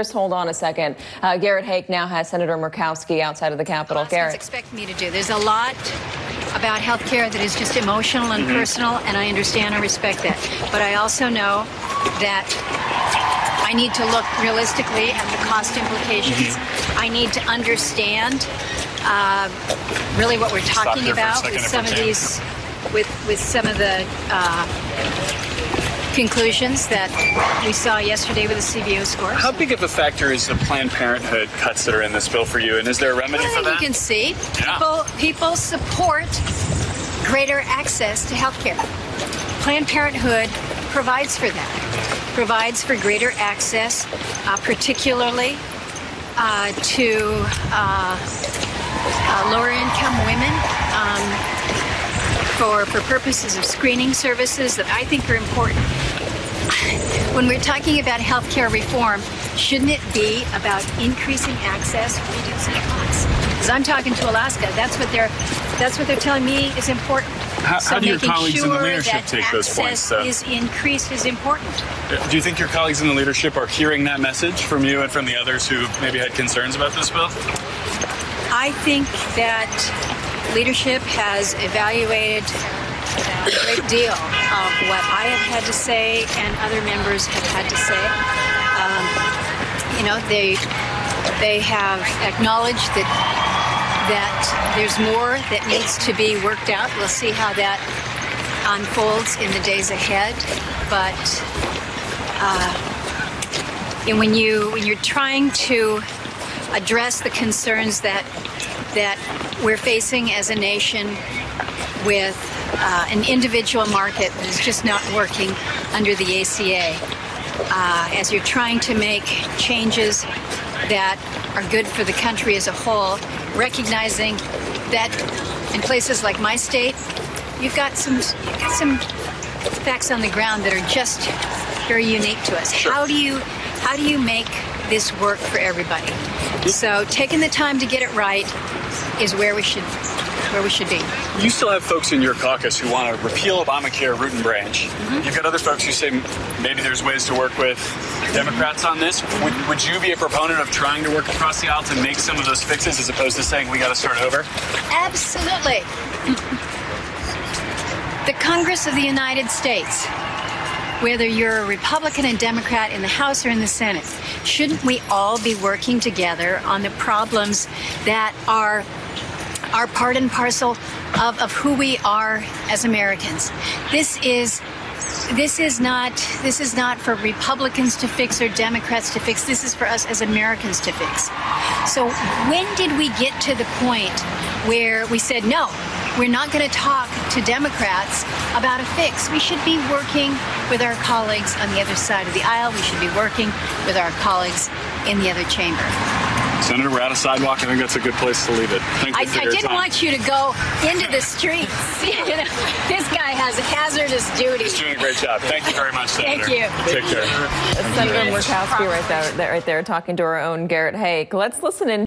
Just hold on a second. Garrett Haake now has Senator Murkowski outside of the Capitol. Garrett. Expect me to do. There's a lot about health care that is just emotional and personal, and I understand and respect that. But I also know that I need to look realistically at the cost implications. I need to understand really what we're talking about with some of these, with some of the conclusions that we saw yesterday with the CBO scores. How big of a factor is the Planned Parenthood cuts that are in this bill for you, and is there a remedy for that? You can see people support greater access to health care. Planned Parenthood provides for that, provides for greater access, particularly to lower-income women, for purposes of screening services that I think are important. When we're talking about health care reform, shouldn't it be about increasing access, reducing costs? Because I'm talking to Alaska, that's what they're telling me is important. How do your colleagues in the leadership take those points, though? Is increased is important. Do you think your colleagues in the leadership are hearing that message from you and from the others who maybe had concerns about this bill? I think that leadership has evaluated a great deal of what I have had to say and other members have had to say. They have acknowledged that there's more that needs to be worked out. We'll see how that unfolds in the days ahead. But when you're trying to address the concerns that we're facing as a nation with an individual market that is just not working under the ACA, as you're trying to make changes that are good for the country as a whole, recognizing that in places like my state, you've got some facts on the ground that are just very unique to us. Sure. How do you make this work for everybody? So taking the time to get it right is where we should be. You still have folks in your caucus who want to repeal Obamacare root and branch. You've got other folks who say maybe there's ways to work with Democrats on this. Would you be a proponent of trying to work across the aisle to make some of those fixes as opposed to saying we got to start over? Absolutely. The Congress of the United States, whether you're a Republican and Democrat in the House or in the Senate, shouldn't we all be working together on the problems that are part and parcel of who we are as Americans? This is not for Republicans to fix or Democrats to fix. This is for us as Americans to fix. So when did we get to the point where we said, no, we're not going to talk to Democrats about a fix? We should be working with our colleagues on the other side of the aisle. We should be working with our colleagues in the other chamber. Senator, we're out of sidewalk. I think that's a good place to leave it. Thank you for your time. I didn't want you to go into the streets. This guy has hazardous duty. He's doing a great job. Thank you very much, Senator. Thank you. Take care. Senator Murkowski right there talking to our own Garrett Haake. Let's listen in.